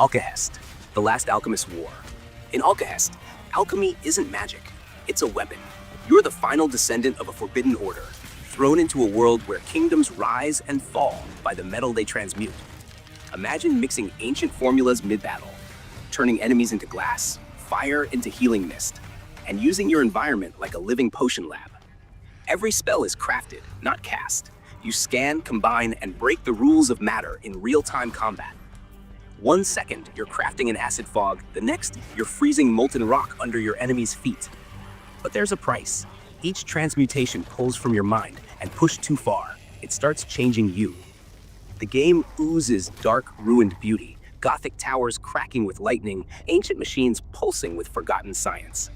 Alkahest, the last alchemist's war. In Alkahest, alchemy isn't magic, it's a weapon. You're the final descendant of a forbidden order, thrown into a world where kingdoms rise and fall by the metal they transmute. Imagine mixing ancient formulas mid-battle, turning enemies into glass, fire into healing mist, and using your environment like a living potion lab. Every spell is crafted, not cast. You scan, combine, and break the rules of matter in real-time combat. 1 second, you're crafting an acid fog. The next, you're freezing molten rock under your enemy's feet. But there's a price. Each transmutation pulls from your mind, and pushed too far, it starts changing you. The game oozes dark, ruined beauty, Gothic towers cracking with lightning, ancient machines pulsing with forgotten science.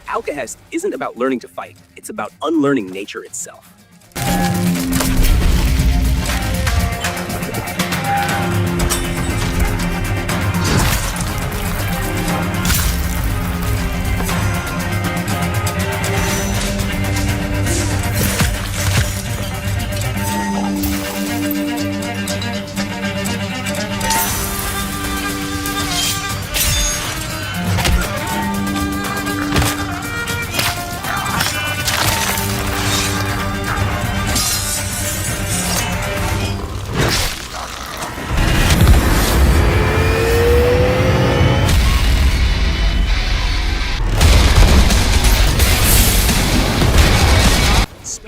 Alkahest isn't about learning to fight, it's about unlearning nature itself.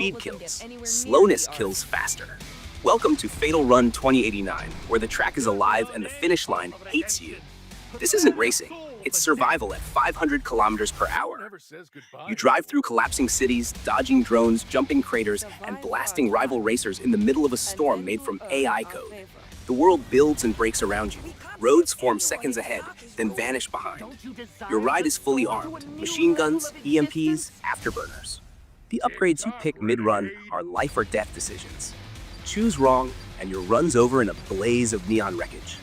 Speed kills. Slowness kills faster. Welcome to Fatal Run 2089, where the track is alive and the finish line hates you. This isn't racing, it's survival at 500 kilometers per hour. You drive through collapsing cities, dodging drones, jumping craters, and blasting rival racers in the middle of a storm made from AI code. The world builds and breaks around you. Roads form seconds ahead, then vanish behind. Your ride is fully armed. Machine guns, EMPs, afterburners. The upgrades you pick mid-run are life or death decisions. Choose wrong, and your run's over in a blaze of neon wreckage.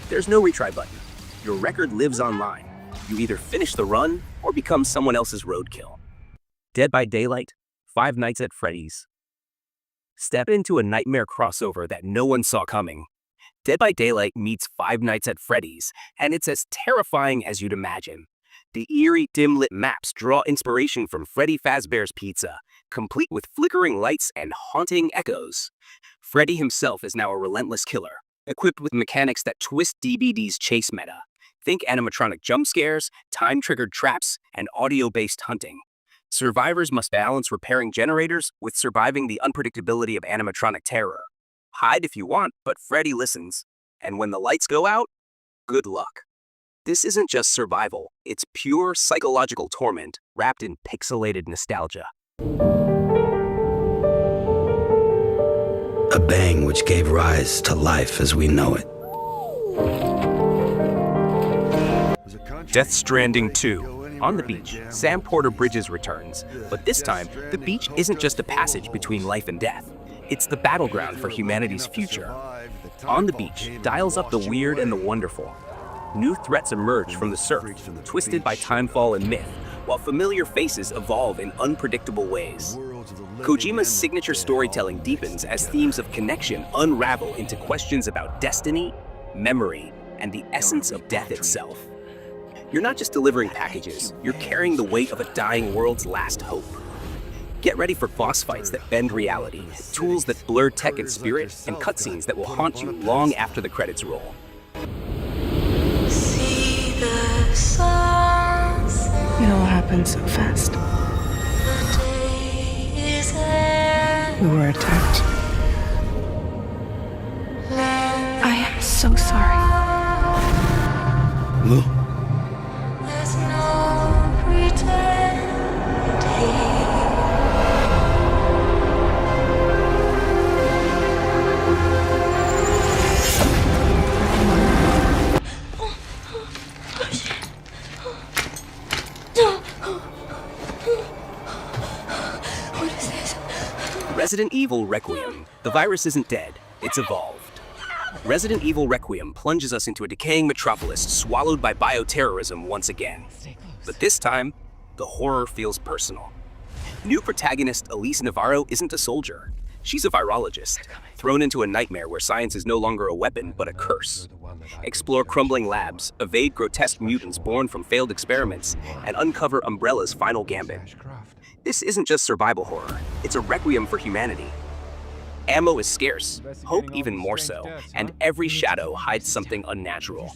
There's no retry button. Your record lives online. You either finish the run or become someone else's roadkill. Dead by Daylight, Five Nights at Freddy's. Step into a nightmare crossover that no one saw coming. Dead by Daylight meets Five Nights at Freddy's, and it's as terrifying as you'd imagine. The eerie, dim-lit maps draw inspiration from Freddy Fazbear's Pizza, complete with flickering lights and haunting echoes. Freddy himself is now a relentless killer, equipped with mechanics that twist DBD's chase meta. Think animatronic jump scares, time-triggered traps, and audio-based hunting. Survivors must balance repairing generators with surviving the unpredictability of animatronic terror. Hide if you want, but Freddy listens. And when the lights go out, good luck. This isn't just survival, it's pure psychological torment wrapped in pixelated nostalgia. A bang which gave rise to life as we know it. Death Stranding 2. On the beach, Sam Porter Bridges returns, but this time, the beach isn't just a passage between life and death. It's the battleground for humanity's future. On the beach dials up the weird and the wonderful. New threats emerge from the surf, twisted by timefall and myth, while familiar faces evolve in unpredictable ways. Kojima's signature storytelling deepens as themes of connection unravel into questions about destiny, memory, and the essence of death itself. You're not just delivering packages, you're carrying the weight of a dying world's last hope. Get ready for boss fights that bend reality, tools that blur tech and spirit, and cutscenes that will haunt you long after the credits roll. It all happened so fast. We were attacked. I am so sorry. Lou? Resident Evil Requiem. The virus isn't dead, it's evolved. Resident Evil Requiem plunges us into a decaying metropolis swallowed by bioterrorism once again. But this time, the horror feels personal. New protagonist Elise Navarro isn't a soldier. She's a virologist, thrown into a nightmare where science is no longer a weapon but a curse. Explore crumbling labs, evade grotesque mutants born from failed experiments, and uncover Umbrella's final gambit. This isn't just survival horror, it's a requiem for humanity. Ammo is scarce, hope even more so, and every shadow hides something unnatural.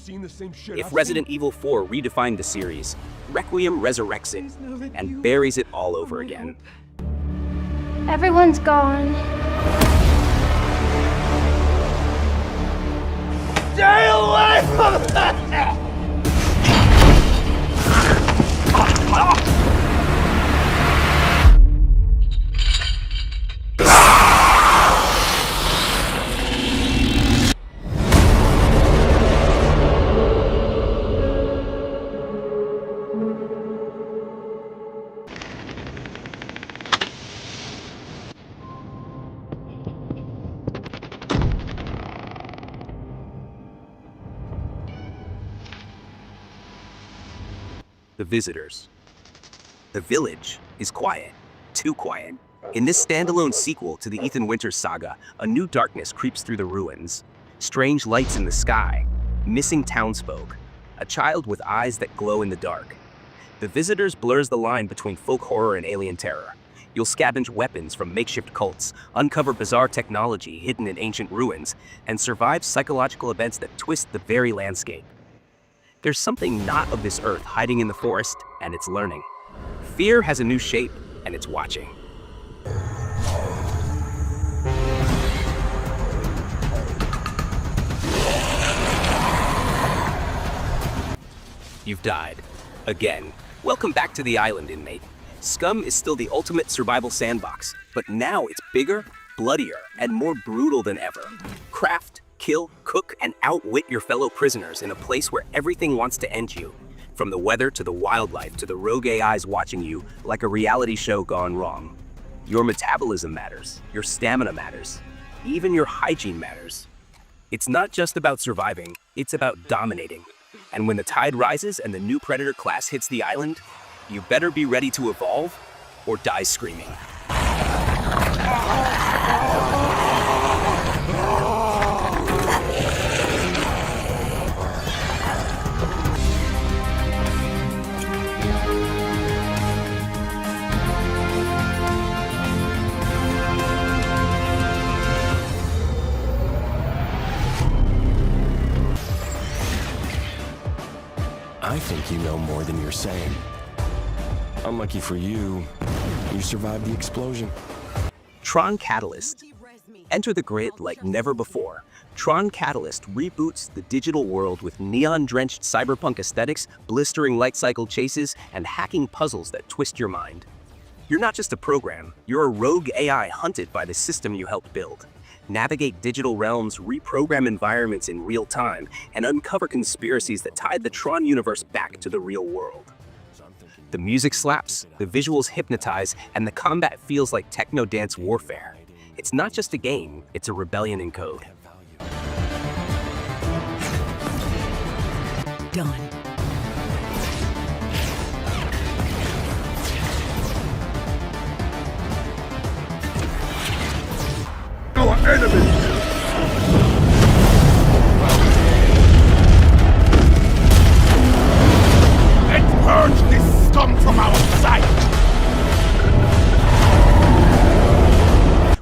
If Resident Evil 4 redefined the series, Requiem resurrects it and buries it all over again. Everyone's gone. Stay away from that! The visitors. The village is quiet, too quiet. In this standalone sequel to the Ethan Winters saga, a new darkness creeps through the ruins. Strange lights in the sky, missing townsfolk, a child with eyes that glow in the dark. The visitors blurs the line between folk horror and alien terror. You'll scavenge weapons from makeshift cults, uncover bizarre technology hidden in ancient ruins, and survive psychological events that twist the very landscape. There's something not of this earth hiding in the forest, and it's learning. Fear has a new shape, and it's watching. You've died. Again. Welcome back to the island, inmate. Scum is still the ultimate survival sandbox, but now it's bigger, bloodier, and more brutal than ever. Craft, kill, cook, and outwit your fellow prisoners in a place where everything wants to end you. From the weather to the wildlife to the rogue AIs watching you like a reality show gone wrong. Your metabolism matters, your stamina matters, even your hygiene matters. It's not just about surviving, it's about dominating. And when the tide rises and the new predator class hits the island, you better be ready to evolve or die screaming. I think you know more than you're saying. Unlucky for you, you survived the explosion. Tron Catalyst. Enter the grid like never before. Tron Catalyst reboots the digital world with neon-drenched cyberpunk aesthetics, blistering light cycle chases, and hacking puzzles that twist your mind. You're not just a program, you're a rogue AI hunted by the system you helped build. Navigate digital realms, reprogram environments in real time, and uncover conspiracies that tied the Tron universe back to the real world. The music slaps, the visuals hypnotize, and the combat feels like techno-dance warfare. It's not just a game, it's a rebellion in code. Done. Our enemies! Let's purge this scum from our sight!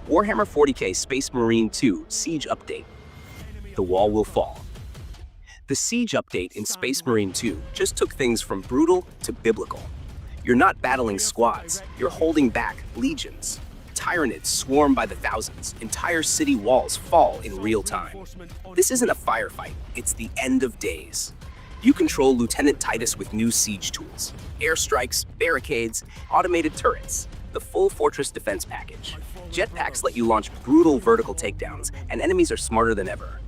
Warhammer 40k Space Marine 2 Siege Update. The wall will fall. The Siege Update in Space Marine 2 just took things from brutal to biblical. You're not battling squads, you're holding back legions. Tyranids swarm by the thousands, entire city walls fall in real time. This isn't a firefight, it's the end of days. You control Lieutenant Titus with new siege tools, airstrikes, barricades, automated turrets, the full fortress defense package. Jetpacks let you launch brutal vertical takedowns, and enemies are smarter than ever.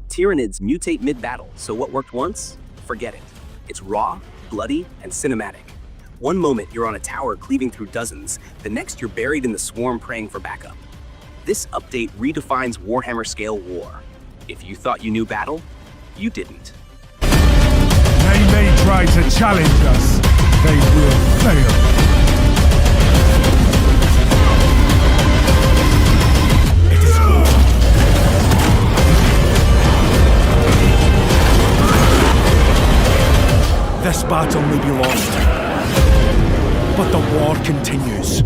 Tyranids mutate mid-battle, so what worked once? Forget it. It's raw, bloody, and cinematic. One moment you're on a tower cleaving through dozens, the next you're buried in the swarm praying for backup. This update redefines Warhammer scale war. If you thought you knew battle, you didn't. They may try to challenge us, they will fail. This battle may be lost, but the war continues.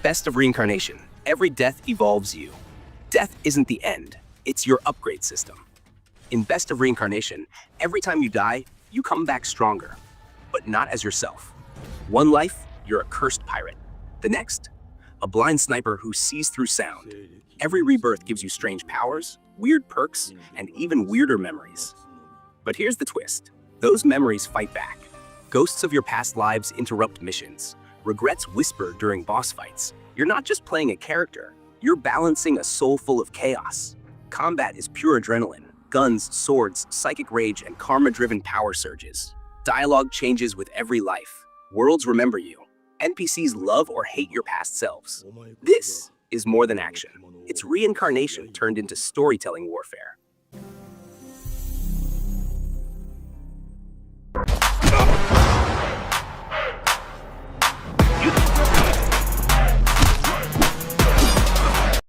Best of Reincarnation. Every death evolves you. Death isn't the end, it's your upgrade system. In Best of Reincarnation, every time you die, you come back stronger, but not as yourself. One life, you're a cursed pirate. The next, a blind sniper who sees through sound. Every rebirth gives you strange powers, weird perks, and even weirder memories. But here's the twist. Those memories fight back. Ghosts of your past lives interrupt missions. Regrets whisper during boss fights. You're not just playing a character, you're balancing a soul full of chaos. Combat is pure adrenaline. Guns, swords, psychic rage, and karma-driven power surges. Dialogue changes with every life. Worlds remember you. NPCs love or hate your past selves. This is more than action. It's reincarnation turned into storytelling warfare.